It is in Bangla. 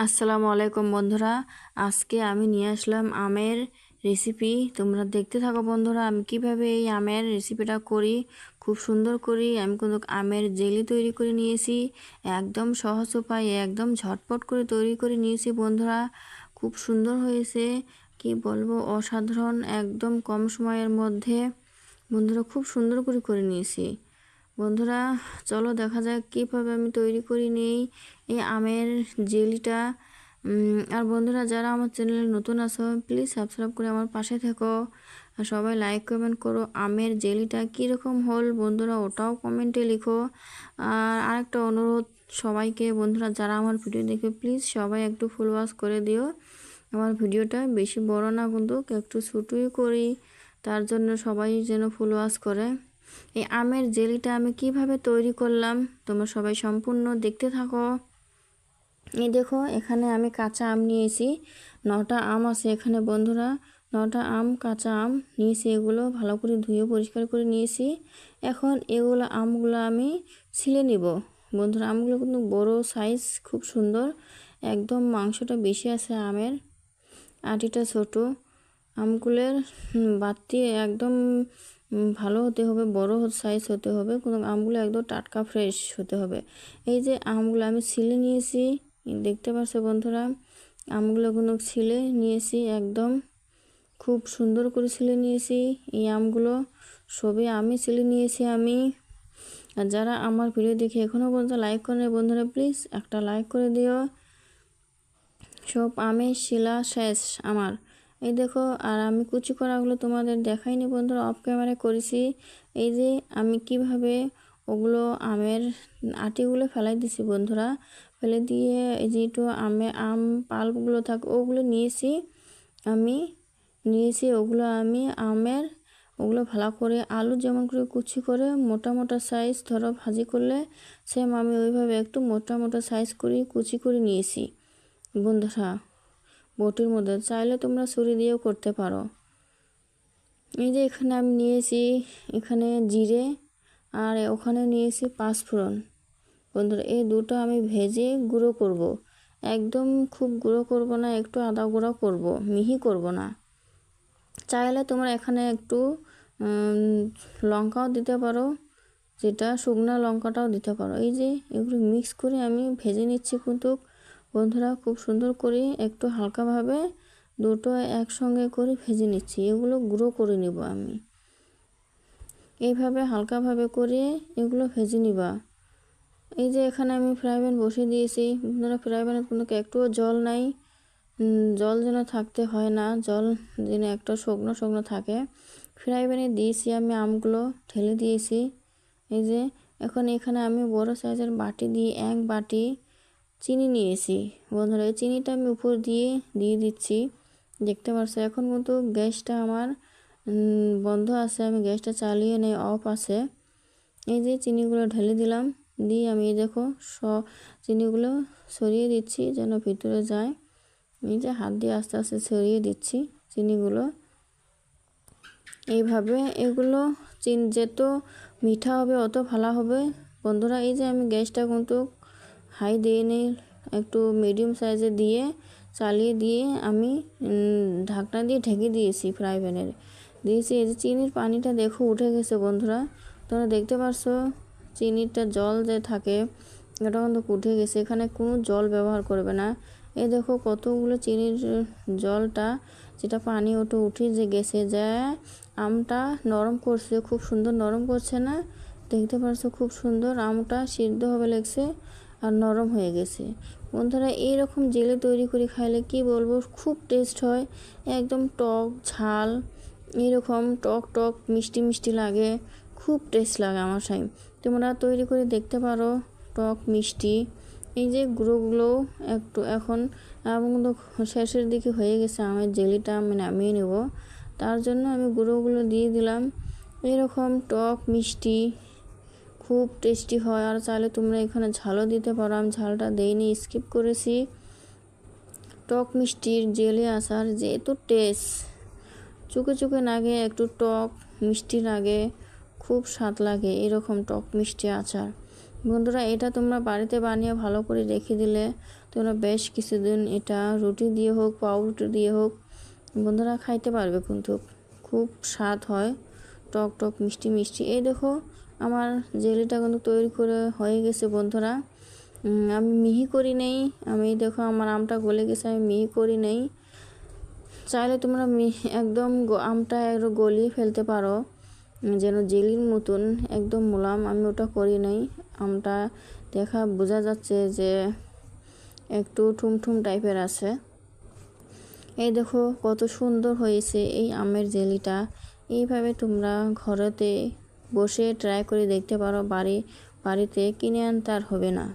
আসসালামু আলাইকুম বন্ধুরা। আজকে আমি নিয়ে আসলাম আমের রেসিপি। তোমরা দেখতে থাকো বন্ধুরা, আমি কিভাবে এই আমের রেসিপিটা করি। খুব সুন্দর করি। আমি কিন্তু আমের জেলি তৈরি করে নিয়েছি, একদম সহজ উপায়ে একদম ঝটপট করে তৈরি করে নিয়েছি বন্ধুরা। খুব সুন্দর হয়েছে, কি বলবো, অসাধারণ, একদম কম সময়ের মধ্যে বন্ধুরা খুব সুন্দর করে করে নিয়েছি বন্ধুরা। চলো দেখা যাক কীভাবে আমি তৈরি করে নিই এই আমের জেলিটা। আর বন্ধুরা, যারা আমার চ্যানেলে নতুন আছো প্লিজ সাবস্ক্রাইব করে আমার পাশে থেকো। আর সবাই লাইক কমেন্ট করো। আমের জেলিটা কীরকম হল বন্ধুরা ওটাও কমেন্টে লিখো। আর আরেকটা অনুরোধ সবাইকে বন্ধুরা, যারা আমার ভিডিও দেখে প্লিজ সবাই একটু ফুল ওয়াচ করে দিও। আমার ভিডিওটা বেশি বড় না, কিন্তু একটু ছোটোই করি, তার জন্য সবাই যেন ফুল ওয়াচ করে। এই আমের জেলিটা আমি কিভাবে তৈরি করলাম তোমরা সবাই সম্পূর্ণ দেখতে থাকো। এই দেখো, এখানে আমি কাঁচা আম নিয়েছি, 9টা আম আছে এখানে বন্ধুরা। 9টা আম, কাঁচা আম নিয়েছি, এগুলো ভালো করে ধুয়ে পরিষ্কার করে নিয়েছি। এখন এগুলো আমগুলো আমি ছিলে নিব বন্ধুরা। আমগুলো কিন্তু বড় সাইজ, খুব সুন্দর, একদম মাংসটা বেশি আছে আমের, আটিটা ছোট। আমগুলোর বাতি একদম ভালো হতে হবে, বড় সাইজ হতে হবে, কোনো আমগুলো একদম টাটকা ফ্রেশ হতে হবে। এই যে আমগুলো আমি ছিলে নিয়েছি, দেখতে পাচ্ছ বন্ধুরা, আমগুলো কোনো ছিলে নিয়েছি, একদম খুব সুন্দর করে ছিলে নিয়েছি। এই আমগুলো সবই আমি ছিলে নিয়েছি আমি। আর যারা আমার ভিডিও দেখে এখনও পর্যন্ত লাইক করে বন্ধুরা, প্লিজ একটা লাইক করে দিও। সব আমের শিলা শেষ আমার। এই দেখো, আর আমি কুচি করাগুলো তোমাদের দেখাইনি বন্ধুরা, অফ ক্যামেরা করেছি। এই যে আমি কিভাবে ওগুলো আমের আটিগুলো ফেলাই দিছি বন্ধুরা, ফেলে দিয়ে এই যে একটু আম পাল্পগুলো থাকে ওগুলো নিয়েছি ওগুলো আমি আমের ওগুলো ভালো করে আলু যেমন করে কুচি করে মোটা মোটা সাইজ ধরো ভাজি করলে সেম আমি ওইভাবে একটু মোটা মোটা সাইজ করে কুচি করে নিয়েছি বন্ধুরা। বটির মধ্যে চাইলে তোমরা ছুরি দিয়েও করতে পারো। এই যে এখানে আমি নিয়েছি, এখানে জিরে, আর ওখানে নিয়েছি পাঁচফোড়ন বন্ধুরা। এই দুটো আমি ভেজে গুঁড়ো করব, একদম খুব গুঁড়ো করব না, একটু আদা গুঁড়ো করব, মিহি করব না। চাইলে তোমরা এখানে একটু লঙ্কাও দিতে পারো, যেটা শুকনো লঙ্কাটাও দিতে পারো। এই যে এগুলো মিক্স করে আমি ভেজে নিচ্ছি কিন্তু বন্ধুরা, খুব সুন্দর করে একটু হালকাভাবে দুটো একসঙ্গে করে ভেজে নিচ্ছি। এগুলো গুঁড়ো করে নিব আমি, এইভাবে হালকাভাবে করে এগুলো ভেজে নিবা। এই যে এখানে আমি ফ্রাই প্যান বসিয়ে দিয়েছি বন্ধুরা। ফ্রাই প্যানে কোনো একটুও জল নাই, জল যেন থাকতে হয় না, জল যেন একটা শুকনো শুকনো থাকে। ফ্রাই প্যানে দিয়েছি আমি, আমগুলো ঢেলে দিয়েছি। এই যে এখন এখানে আমি বড় সাইজের বাটি দিয়ে 1 বাটি চিনি নিয়েছি বন্ধুরা। এই চিনিটা আমি উপর দিয়ে দিচ্ছি, দেখতে পাচ্ছ। এখন কিন্তু গ্যাসটা আমার বন্ধ আছে, আমি গ্যাসটা চালিয়ে নেই, অফ আছে। এই যে চিনিগুলো ঢেলে দিলাম, দিয়ে আমি দেখো চিনিগুলো সরিয়ে দিচ্ছি যেন ভিতরে যায়। এই যে হাত দিয়ে আস্তে আস্তে সরিয়ে দিচ্ছি চিনিগুলো। এইভাবে এগুলো যত মিঠা হবে অত ভালো হবে বন্ধুরা। এই যে আমি গ্যাসটা কিন্তু হাই দিয়ে নিই, একটু মিডিয়াম সাইজে দিয়ে চালিয়ে দিয়ে আমি ঢাকনা দিয়ে ঢেকে দিয়েছি, ফ্রাই প্যানের দিয়েছি। এই যে চিনির পানিটা দেখো উঠে গেছে বন্ধুরা, তোমরা দেখতে পারছো চিনিটা জল যে থাকে এটা কিন্তু উঠে গেছে, এখানে কোনো জল ব্যবহার করবে না। এই দেখো কতগুলো চিনির জলটা, যেটা পানি উঠে যে গেছে, যা আমটা নরম করছে, খুব সুন্দর নরম করছে না, দেখতে পারছো খুব সুন্দর আমটা সিদ্ধ হবে লাগছে আর নরম হয়ে গেছে বন্ধুরা। এইরকম জেলি তৈরি করে খাইলে কি বলবো, খুব টেস্ট হয়, একদম টক ঝাল, এরকম টক টক মিষ্টি মিষ্টি লাগে, খুব টেস্ট লাগে আমার সাথে। তোমরা তৈরি করে দেখতে পারো, টক মিষ্টি। এই যে গুঁড়োগুলো একটু এখন কিন্তু শেষের দিকে হয়ে গেছে, আমের জেলিটা আমি নামিয়ে নেব, তার জন্য আমি গুঁড়োগুলো দিয়ে দিলাম। এরকম টক মিষ্টি খুব টেস্টি হয়। আর চাইলে তোমরা এখানে ঝালও দিতে পারো, আমি ঝালটা দেইনি, স্কিপ করেছি। টক মিষ্টির জেলি আচার যেহেতু টেস্ট, চুকে চুকে লাগে, একটু টক মিষ্টি লাগে, খুব স্বাদ লাগে এরকম টক মিষ্টি আচার বন্ধুরা। এটা তোমরা বাড়িতে বানিয়ে ভালো করে রেখে দিলে তোমরা বেশ কিছুদিন এটা রুটি দিয়ে হোক পাউরুটি দিয়ে হোক বন্ধুরা খাইতে পারবে, কিন্তু খুব স্বাদ হয়, টক টক মিষ্টি মিষ্টি। এই দেখো আমার জেলিটা কিন্তু তৈরি করে হয়ে গেছে বন্ধুরা। আমি মিহি করি নেই, আমি দেখো আমার আমটা গলে গেছে, আমি মিহি করি নেই। চাইলে তোমরা একদম আমটা একটু গলিয়ে ফেলতে পারো যেন জেলির মতন একদম মোলাম, আমি ওটা করি নাই। আমটা বোঝা যাচ্ছে যে একটু ঠুমঠুম টাইপের আছে। এই দেখো কত সুন্দর হয়েছে এই আমের জেলিটা। এইভাবে তোমরা ঘরেতে বসে ট্রাই করে দেখতে পারো, বাড়িতে কিনে আনতে আর হবে না।